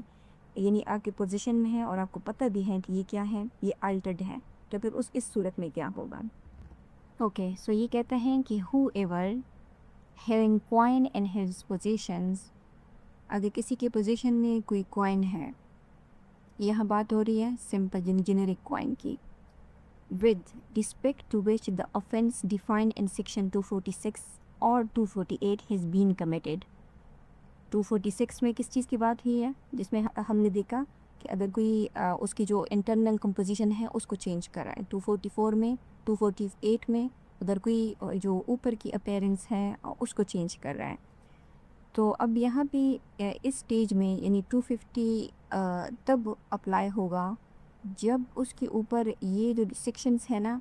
यानी आपके पोजीशन में है और आपको पता भी है कि ये क्या है, ये अल्टर्ड है, तो फिर इस सूरत में क्या होगा। ओके, सो ये कहते हैं कि who ever having coin in his positions, अगर किसी के पोजीशन में कोई कॉइन है, यह बात हो रही है सिंपल जेनेरिक कॉइन की, with respect to which the offence defined in section 246 or 248 has been committed। 246 में किस चीज़ की बात हुई है, जिसमें हमने देखा कि अगर कोई उसकी जो इंटरनल कंपोजिशन है उसको चेंज कर रहा है। 244 में, 248 में उधर कोई जो ऊपर की अपीयरेंस है उसको चेंज कर रहा है। तो अब यहाँ पे इस स्टेज में यानी 250 तब अप्लाई होगा जब उसके ऊपर ये जो सेक्शंस है ना,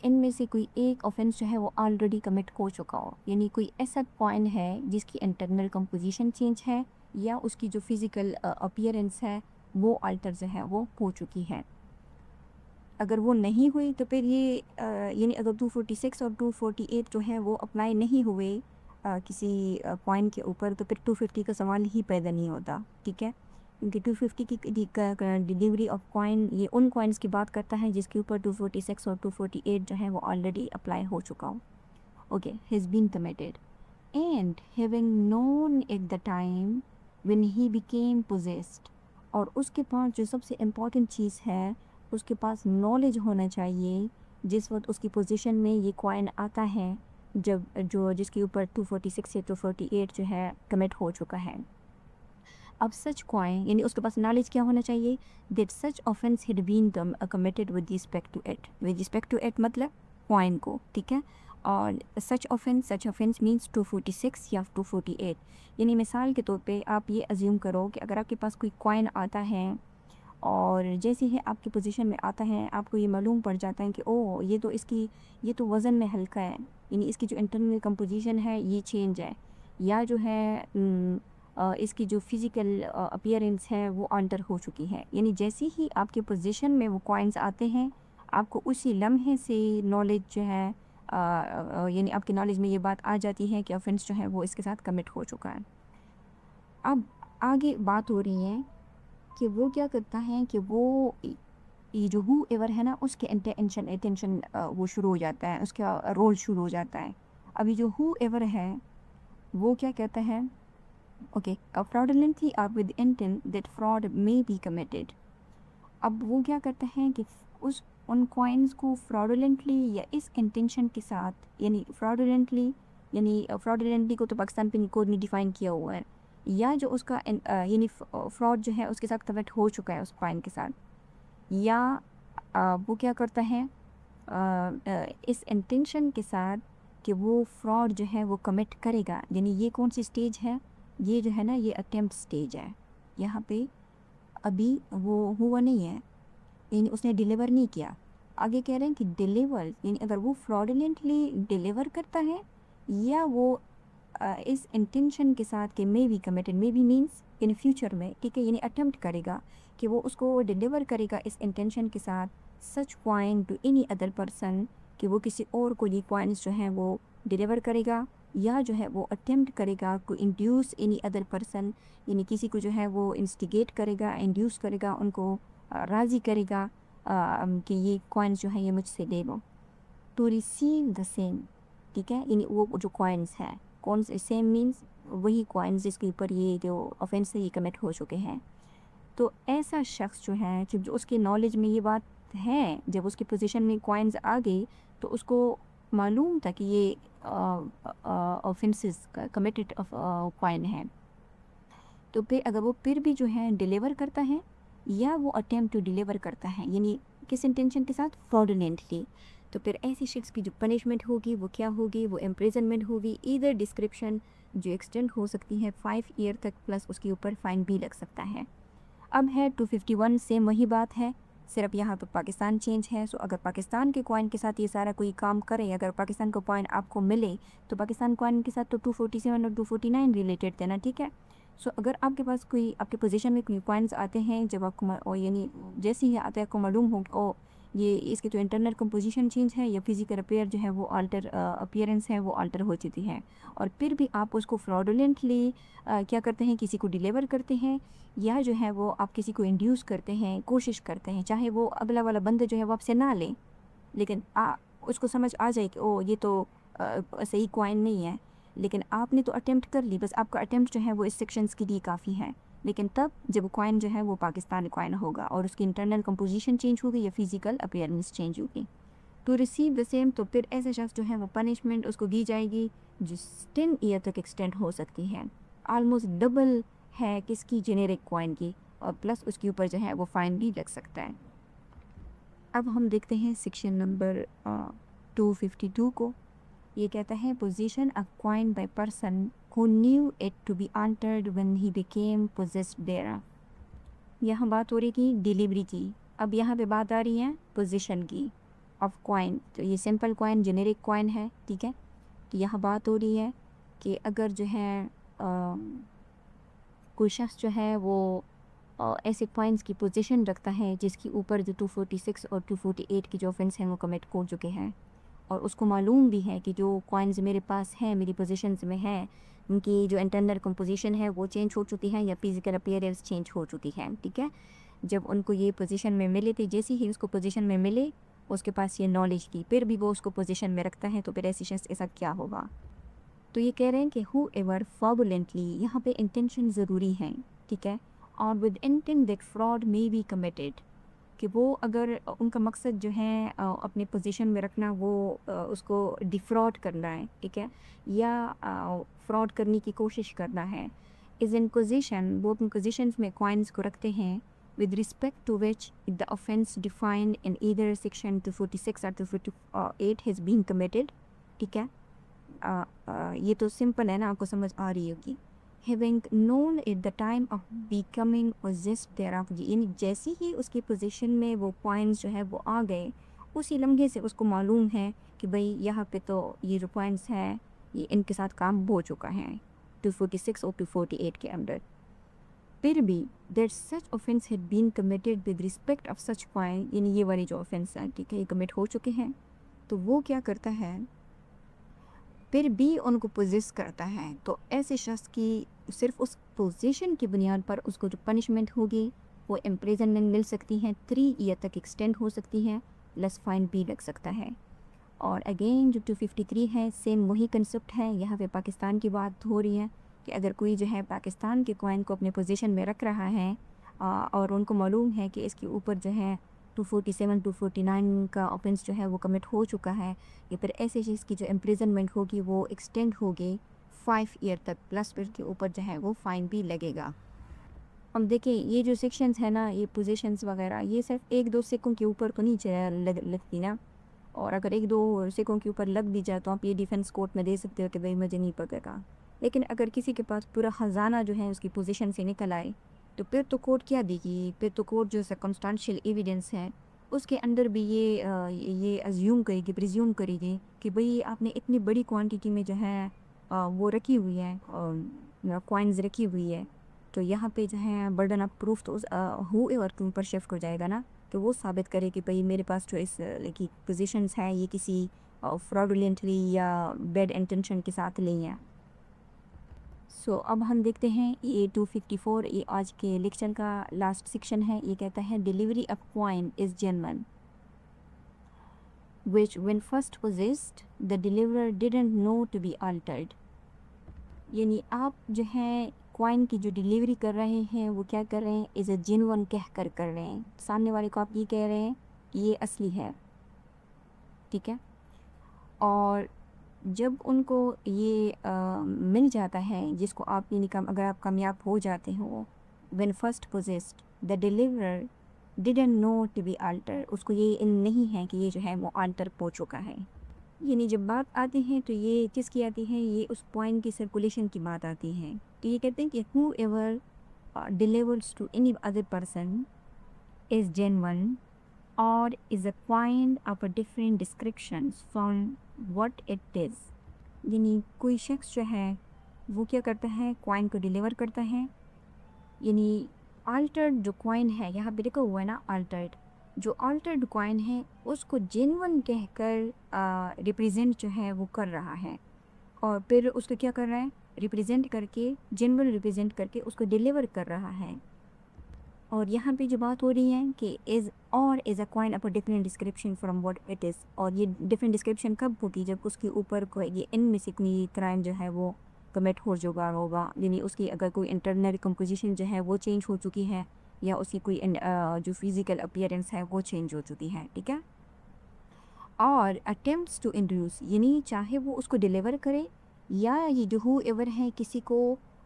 इनमें से कोई एक ऑफेंस जो है वो ऑलरेडी कमिट हो चुका हो, यानी कोई ऐसा कॉइन है जिसकी इंटरनल कंपोजिशन चेंज है या उसकी जो फिज़िकल अपीयरेंस है वो अल्टर जो है वो हो चुकी है। अगर वो नहीं हुई तो फिर ये यानी अगर 246 और 248 जो है वो अप्लाई नहीं हुए किसी कॉइन के ऊपर, तो फिर 250 का सवाल ही पैदा नहीं होता, ठीक है। क्योंकि 250 की डिलीवरी ऑफ कॉइन ये उन कॉइन्स की बात करता है जिसके ऊपर 246 और 248 जो है वो ऑलरेडी अप्लाई हो चुका हो। Okay, has been committed and having known at the time when he became possessed, और उसके पास जो सबसे इम्पॉर्टेंट चीज़ है, उसके पास नॉलेज होना चाहिए जिस वक्त उसकी पोजीशन में ये कॉइन आता है, जब जो जिसके ऊपर 246 से 248 जो है कमिट हो चुका है। अब सच कॉइन यानी उसके पास नॉलेज क्या होना चाहिए, that such offence had been committed with respect to it मतलब कॉइन को, ठीक है। और सच ऑफेंस मीन्स 246 या 248, यानी मिसाल के तौर पे आप ये अज्यूम करो कि अगर आपके पास कोई कॉइन आता है और जैसे ही आपकी पोजीशन में आता है आपको ये मालूम पड़ जाता है कि ओह ये तो वज़न में हल्का है, यानी इसकी जो इंटरनल कंपोजिशन है ये चेंज है, या जो है इसकी जो फिज़िकल अपीयरेंस है वो अल्टर हो चुकी है। यानी जैसे ही आपके पोजीशन में वो कॉइन्स आते हैं आपको उसी लम्हे से नॉलेज जो है यानी आपकी नॉलेज में ये बात आ जाती है कि ऑफेंस जो है वो इसके साथ कमिट हो चुका है। अब आगे बात हो रही है कि वो क्या करता है कि वो ये जो हु एवर है ना उसके अटेंशन वो शुरू हो जाता है, उसका रोल शुरू हो जाता है। अभी जो हु एवर है वो क्या कहता है, ओके, फ्रॉडलेंटली और with intent that fraud may be committed. अब वो क्या करता है कि उस उन कॉइन्स को फ्रॉडुलेंटली या इस इंटेंशन के साथ, यानी फ्रॉडुलेंटली को तो पाकिस्तान पिन कोड ने डिफ़ाइन किया हुआ है, या जो उसका यानी फ्रॉड जो है उसके साथ कमिट हो चुका है उस कॉइन के साथ, या वो क्या करता है इस इंटेंशन के साथ कि वो फ्रॉड जो है वो कमिट करेगा। यानी ये कौन सी स्टेज है, ये जो है ना ये अटेम्प्ट स्टेज है। यहाँ पे अभी वो हुआ नहीं है, यानी उसने डिलीवर नहीं किया। आगे कह रहे हैं कि डिलीवर, यानी अगर वो फ्रॉडुलेंटली डिलीवर करता है या वो इस इंटेंशन के साथ कि may be committed, may be means in future में, ठीक है, यानी अटेम्प्ट करेगा कि वो उसको डिलीवर करेगा इस इंटेंशन के साथ such coin to any other person, कि वो किसी और को ये कॉइन्स जो हैं वो डिलीवर करेगा, या जो है वो अटेम्प्ट करेगा को इंड्यूस एनी अदर पर्सन, यानी किसी को जो है वो इंस्टिगेट करेगा, इंड्यूस करेगा, उनको राज़ी करेगा कि ये कॉइन्स जो है ये मुझसे ले लो, टू रिसीव द सेम, ठीक है, यानी वो जो कॉइन्स हैं, कौन से सेम मीन्स वही कॉइन्स जिसके ऊपर ये जो ऑफेंस है ये कमिट हो चुके हैं। तो ऐसा शख्स जो है, जब जो उसके नॉलेज में ये बात है, जब उसकी पोजीशन में कॉइन्स आ गई तो उसको मालूम था कि ये ऑफेंसेस कमिटेड ऑफ कॉइन है, तो फिर अगर वो फिर भी जो है डिलीवर करता है या वो अटेम्प्ट टू डिलीवर करता है, यानी किस इंटेंशन के साथ, फ्रॉडुलेंटली, तो फिर ऐसी शख्स की जो पनिशमेंट होगी वो क्या होगी, वो इम्प्रिजनमेंट होगी, इधर डिस्क्रिप्शन जो एक्सटेंड हो सकती है 5 ईयर तक, प्लस उसके ऊपर फ़ाइन भी लग सकता है। अब है 251, सेम वही बात है, सिर्फ यहाँ पर पाकिस्तान चेंज है। सो अगर पाकिस्तान के कॉइन के साथ ये सारा कोई काम करे, अगर पाकिस्तान का कॉइन आपको मिले तो पाकिस्तान कॉइन के साथ तो 247 और 249 रिलेटेड थे ना, ठीक है। सो अगर आपके पास कोई, आपके पोजीशन में कोई कॉइन्स आते हैं, जब आपको यानी जैसे ही आते हैं आपको मालूम हो ओ ये इसकी तो इंटरनल कंपोजिशन चेंज है या फिजिकल अपेयर जो है वो अल्टर अपीयरेंस है वो अल्टर हो चुकी है, और फिर भी आप उसको फ्रॉडुलेंटली क्या करते हैं, किसी को डिलीवर करते हैं, या जो है वो आप किसी को इंड्यूस करते हैं, कोशिश करते हैं, चाहे वो अगला वाला बंदा जो है वो आपसे ना ले, लेकिन उसको समझ आ जाए कि ओ ये तो सही कॉइन नहीं है, लेकिन आपने तो अटेम्प्ट कर ली, बस आपका अटेम्प्ट जो है वो इस सेक्शंस के लिए काफ़ी है, लेकिन तब जब कॉइन जो है वो पाकिस्तानी कॉइन होगा और उसकी इंटरनल कंपोजिशन चेंज होगी या फिजिकल अपीयरेंस चेंज होगी, टू रिसीव द सेम, तो फिर ऐसे शख्स जो है वो पनिशमेंट उसको दी जाएगी जो 10 ईयर तक एक्सटेंड हो सकती है, ऑलमोस्ट डबल है किसकी, जेनेरिक कॉइन की, और प्लस उसके ऊपर जो है वो फ़ाइन भी लग सकता है। अब हम देखते हैं सेक्शन नंबर 252 को। ये कहता है possession a coin by person who knew it to be altered when he became possessed thereof. यहाँ बात हो रही थी डिलीवरी की, अब यहाँ पे बात आ रही है पोजीशन की ऑफ कॉइन। तो ये सिंपल कॉइन जेनेरिक कॉइन है, ठीक है। तो यहाँ बात हो रही है कि अगर जो है कोई शख्स जो है वो ऐसे कॉइन्स की पोजीशन रखता है जिसके ऊपर जो 246 और 248 की जो ऑफेंस हैं वो कमिट हो चुके हैं, और उसको मालूम भी है कि जो कॉइन्स मेरे पास हैं, मेरी पोजीशंस में हैं, उनकी जो इंटरनल कंपोजिशन है वो चेंज हो चुकी है या फिजिकल अपीयरेंस चेंज हो चुकी है, ठीक है। जब उनको ये पोजीशन में मिले थे, जैसे ही उसको पोजीशन में मिले उसके पास ये नॉलेज थी, फिर भी वो उसको पोजीशन में रखता है, तो फिर ऐसी शख्स के साथ क्या होगा। तो ये कह रहे हैं कि हु एवर फ्रॉडुलेंटली, यहाँ पे इंटेंशन ज़रूरी है, ठीक है, और with intent that fraud may be committed, कि वो अगर उनका मकसद जो है अपने पोजीशन में रखना, वो उसको डिफ्रॉड करना है, ठीक है, या फ्रॉड करने की कोशिश करना है, इज़ इन पोजीशन, वो अपनी पोजीशंस में कॉइन्स को रखते हैं with respect to which the offence defined in either section 246 और 248 हैज़ बीन कमिटेड, ठीक है। ये तो सिंपल है ना, आपको समझ आ रही होगी। Having known at the time of becoming possessed thereof, यानी जैसे ही उसकी पोजीशन में वो पॉइंट्स जो है वो आ गए, उसी लम्हे से उसको मालूम है कि भाई यहाँ पे तो ये जो पॉइंट्स हैं ये इनके साथ काम हो चुका है 246 और 248 के अंदर, फिर भी that such offence had been committed with respect of such point, यानी ये वाली जो ऑफेंस है, ठीक है, ये कमिट हो चुके हैं, तो वो क्या करता है, फिर भी उनको पोजेस करता है। तो ऐसे शख्स की सिर्फ उस पोजीशन की बुनियाद पर उसको जो पनिशमेंट होगी वो इम्प्रिजनमेंट मिल सकती है, 3 ईयर तक एक्सटेंड हो सकती है, प्लस फाइन भी लग सकता है। और अगेन जो 253 है, सेम वही कंसेप्ट है, यहाँ पे पाकिस्तान की बात हो रही है कि अगर कोई जो है पाकिस्तान के कॉइन को अपने पोजीशन में रख रहा है और उनको मालूम है कि इसके ऊपर जो है 247 249 का ऑफेंस जो है वो कमिट हो चुका है, या फिर ऐसे चीज़ की जो इम्प्रिजनमेंट होगी वो एक्सटेंड होगी 5 ईयर तक, प्लस फिर के ऊपर जो है वो फ़ाइन भी लगेगा। अब देखिए ये जो सेक्शंस है ना, ये पोजीशंस वगैरह, ये सिर्फ 1-2 सिक्कों के ऊपर तो नहीं लगती ना। और अगर 1-2 सिक्कों के ऊपर लग भी जाए तो आप ये डिफेंस कोर्ट में दे सकते हो कि भाई मुझे नहीं पड़ेगा। लेकिन अगर किसी के पास पूरा ख़जाना जो है उसकी पोजीशन से निकल आए, तो फिर तो कोर्ट क्या देगी? फिर तो कोर्ट जो सर्कमस्टेंशियल एविडेंस है उसके अंदर भी ये अज्यूम करेगी, प्रिज्यूम करेगी कि भाई आपने इतनी बड़ी क्वांटिटी में जो है वो रखी हुई है, कॉइन्स रखी हुई है। तो यहाँ पे जो है बर्डन ऑफ प्रूफ तो उस हूएवर के ऊपर शिफ्ट हो जाएगा ना, तो वो साबित करे कि भाई मेरे पास जो इस की पोजीशंस हैं ये किसी फ्रॉडुलेंटली या बैड इंटेंशन के साथ नहीं है। सो अब हम देखते हैं ये 254, ये आज के लेक्चर का लास्ट सेक्शन है। ये कहता है delivery of coin is genuine which when first possessed the deliverer didn't know to be altered। यानी आप जो है कॉइन की जो डिलीवरी कर रहे हैं वो क्या कर रहे हैं, इज़ अ जेन्युइन कह कर रहे हैं। सामने वाले को आप ये कह रहे हैं कि ये असली है, ठीक है। और जब उनको ये मिल जाता है, जिसको आप यानी अगर आप कामयाब हो जाते हो, when first possessed the deliverer didn't know to be alter, उसको ये नहीं है कि ये जो है वो अल्टर हो चुका है। यानी जब बात आती है तो ये किसकी आती है, ये उस पॉइंट की सर्कुलेशन की बात आती है। तो ये कहते हैं कि whoever delivers to any other person is genuine or is a coin of a different description from what it is। यानी कोई शख्स जो है वो क्या करता है, कॉइन को डिलीवर करता है। यानी अल्टर्ड जो कॉइन है, यहाँ पे देखो हुआ है ना अल्टर्ड, जो अल्टर्ड कॉइन है उसको जेन्युइन कहकर रिप्रेजेंट जो है वो कर रहा है, और फिर उसको क्या कर रहा है, रिप्रेजेंट करके, जेन्युइन रिप्रेजेंट करके उसको डिलीवर कर रहा है। और यहाँ पे जो बात हो रही है कि इज़ और is a coin up different description from what it is. और ये डिफरेंट डिस्क्रिप्शन कब होगी, जब उसके ऊपर कोई ये इनमें से कोई क्राइम जो है वो कमिट हो चुका होगा। यानी उसकी अगर कोई इंटरनल कंपोजिशन जो है वो चेंज हो चुकी है, या उसकी कोई जो फिज़िकल अपीयरेंस है वो चेंज हो चुकी है, ठीक है। और अटेम्प्ट्स टू इंड्यूस, यानी चाहे वो उसको डिलीवर करे या ये जो हु एवर है किसी को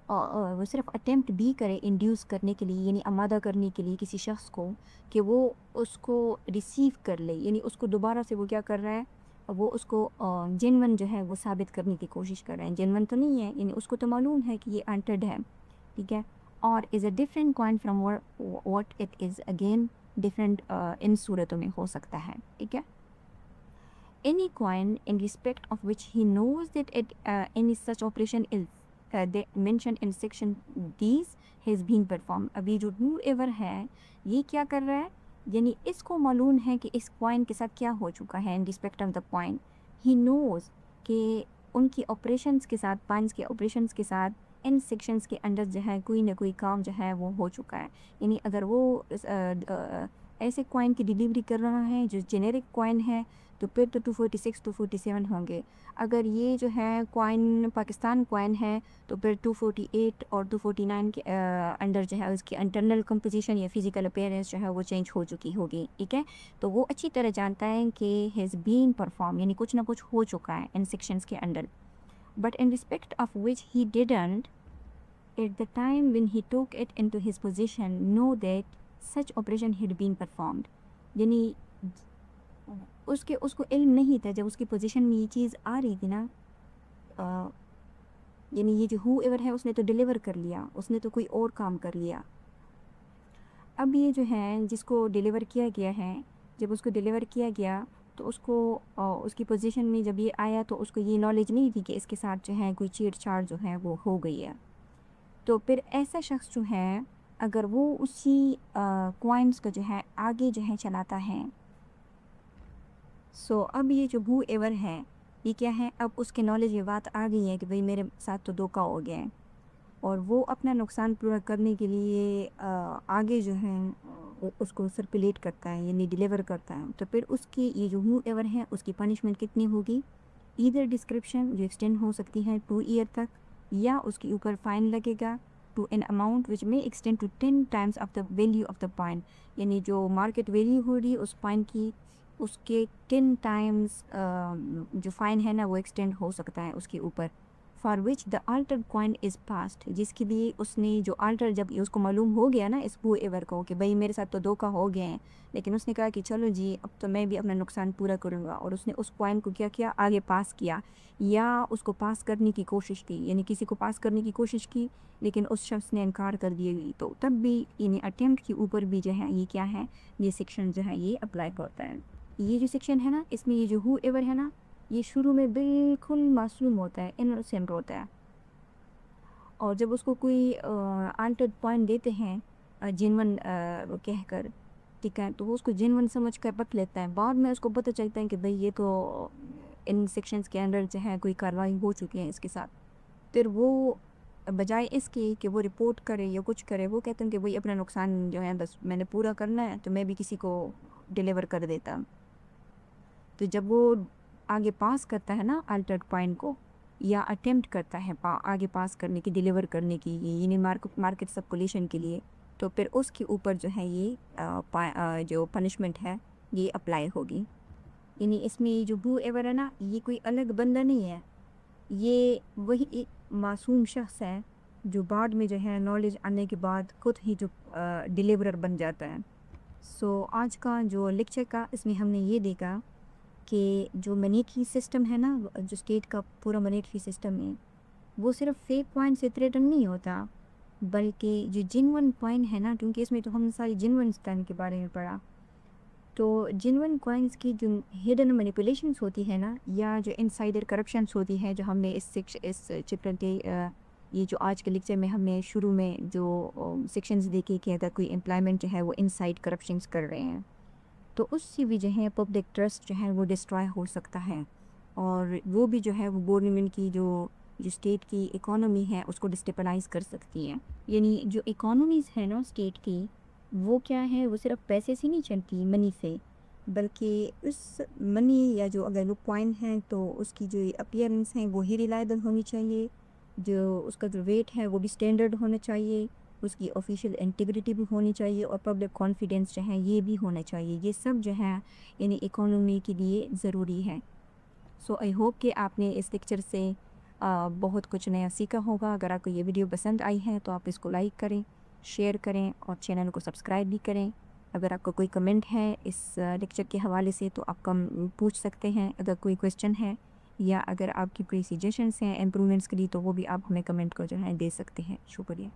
वो सिर्फ अटेम्प्ट भी करे इंड्यूस करने के लिए, यानी आमादा करने के लिए किसी शख्स को कि वो उसको रिसीव कर ले, यानी उसको दोबारा से वो क्या कर रहा है, वो उसको जेन्युइन जो है वो साबित करने की कोशिश कर रहे हैं। जेन्युइन तो नहीं है, यानी उसको तो मालूम है कि ये अनटर्ड है, ठीक है। और is a different coin from what it is, again different इन सूरतों में हो सकता है, ठीक है। Any coin in respect of which he knows that any such operation is they mentioned in section D's has been performed। अभी जो whoever है ये क्या कर रहा है, यानी इसको मालूम है कि इस कॉइन के साथ क्या हो चुका है। In respect of the coin he knows कि उनकी ऑपरेशंस के साथ, कॉइन्स के ऑपरेशंस के साथ इन सेक्शंस के अंदर जो है कोई ना कोई काम जो है वो हो चुका है। यानी अगर वो ऐसे कॉइन की डिलीवरी कर रहा है जो जेनेरिक कॉइन है, तो फिर तो 246 247 होंगे। अगर ये जो है कॉइन पाकिस्तान कॉइन है तो फिर 248 और 249 के अंडर जो है उसकी इंटरनल कंपोजिशन या फिजिकल अपीयरेंस जो है वो चेंज हो चुकी होगी, ठीक है। तो वो अच्छी तरह जानता है कि हैज़ बीन परफॉर्म, यानी कुछ ना कुछ हो चुका है इन सेक्शंस के under. But in respect of which he didn't at the time when he took it into his position know that such operation had been performed. यानी उसको इल्म नहीं था जब उसकी पोजीशन में ये चीज़ आ रही थी ना, यानी ये जो हु एवर है उसने तो डिलीवर कर लिया, उसने तो कोई और काम कर लिया। अब ये जो है जिसको डिलीवर किया गया है, जब उसको डिलीवर किया गया तो उसको उसकी पोजीशन में जब ये आया तो उसको ये नॉलेज नहीं थी कि इसके साथ जो है कोई छेड़छाड़ जो है वो हो गई है। तो फिर ऐसा शख्स जो है अगर वो उसी कॉइन्स को जो है आगे जो है चलाता है, सो अब ये जो हु एवर है ये क्या है, अब उसके नॉलेज ये बात आ गई है कि भाई मेरे साथ तो धोखा हो गया है, और वो अपना नुकसान पूरा करने के लिए आगे जो है उसको सर्कुलेट करता है, यानी डिलीवर करता है। तो फिर उसकी ये जो हु एवर है उसकी पनिशमेंट कितनी होगी, ईदर डिस्क्रिप्शन जो एक्सटेंड हो सकती है 2 ईयर तक, या उसके ऊपर फ़ाइन लगेगा, to N amount which may extend to 10 times of the value of the point, यानी जो मार्केट वैल्यू हो रही उस पॉइंट की उसके 10 टाइम्स जो फाइन है ना वो एक्सटेंड हो सकता है उसके ऊपर। For which the alter coin is past, जिसके लिए उसने जो अल्टर, जब उसको मालूम हो गया ना इस हू एवर को कि भाई मेरे साथ तो धोखा हो गया है, लेकिन उसने कहा कि चलो जी अब तो मैं भी अपना नुकसान पूरा करूँगा, और उसने उस पॉइंट को क्या किया, आगे पास किया या उसको पास करने की कोशिश की, यानी किसी को पास करने की कोशिश की लेकिन उस शख्स ने इनकार कर दिया, तो तब भी यानी अटेम्प्ट के ऊपर भी जो है ये क्या है, ये सेक्शन जो है ये अप्लाई होता है। ये जो सेक्शन है ना इसमें ये जो हू एवर है ना ये शुरू में बिल्कुल मासूम होता है, इनोसेंट होता है, और जब उसको कोई आल्टर्ड पॉइंट देते हैं जेन्युइन कहकर, ठीक है, तो वो उसको जेन्युइन समझ कर पक लेता है। बाद में उसको पता चलता है कि भाई ये तो इन सेक्शंस के अंडर जो है कोई कार्रवाई हो चुकी है इसके साथ। फिर वो बजाय इसके कि वो रिपोर्ट करे या कुछ करे, वो कहते हैं कि भाई अपना नुकसान जो है बस मैंने पूरा करना है, तो मैं भी किसी को डिलीवर कर देता। तो जब वो आगे पास करता है ना अल्टर्ड पॉइंट को, या अटेम्प्ट करता है आगे पास करने की, डिलीवर करने की, यानी मार्केट सर्कुलेशन के लिए, तो फिर उसके ऊपर जो है ये जो पनिशमेंट है ये अप्लाई होगी। यानी इसमें ये जो हू एवर है ना ये कोई अलग बंदा नहीं है, ये वही एक मासूम शख्स है जो बाद में जो है नॉलेज आने के बाद खुद ही जो डिलीवरर बन जाता है। सो आज का जो लेक्चर का इसमें हमने ये देखा कि जो मॉनेटरी सिस्टम है ना, जो स्टेट का पूरा मॉनेटरी सिस्टम है, वो सिर्फ फेक पॉइंट से थ्रेटन नहीं होता, बल्कि जो जेन्युइन पॉइंट है ना, क्योंकि इसमें तो हमने सारी जेन्युइन स्टैंड के बारे में पढ़ा, तो जेन्युइन कॉइन्स की जो हिडन मैनिपुलेशंस होती है ना, या जो इनसाइडर करप्शंस होती है, जो हमने इस चैप्टर के ये जो आज के लेक्चर में हमने शुरू में जो सेक्शंस देखे कि अगर कोई एम्प्लॉयमेंट जो है वो इनसाइड करप्शंस कर रहे हैं, तो उससे भी जो है पब्लिक ट्रस्ट जो है वो डिस्ट्रॉय हो सकता है, और वो भी जो है वो गवर्नमेंट की जो स्टेट की इकोनॉमी है उसको डिस्टेबलाइज कर सकती है। यानी जो इकोनॉमीज़ है ना स्टेट की, वो क्या है, वो सिर्फ पैसे से नहीं चलती, मनी से, बल्कि उस मनी या जो अगर वो कॉइन है तो उसकी जो अपीयरेंस है वो ही रिलायबल होनी चाहिए, जो उसका जो वेट है वो भी स्टैंडर्ड होना चाहिए, उसकी ऑफिशियल इंटीग्रिटी भी होनी चाहिए, और पब्लिक कॉन्फिडेंस जो है ये भी होना चाहिए। ये सब जो है यानी इकोनॉमी के लिए ज़रूरी है। सो आई होप कि आपने इस लेक्चर से बहुत कुछ नया सीखा होगा। अगर आपको ये वीडियो पसंद आई है तो आप इसको लाइक करें, शेयर करें और चैनल को सब्सक्राइब भी करें। अगर आपका कोई कमेंट है इस लेक्चर के हवाले से तो आप कम पूछ सकते हैं, अगर कोई क्वेश्चन है, या अगर आपकी कोई सजेशंस हैं इम्प्रूवमेंट्स के लिए तो वो भी आप हमें कमेंट को जो है दे सकते हैं। शुक्रिया।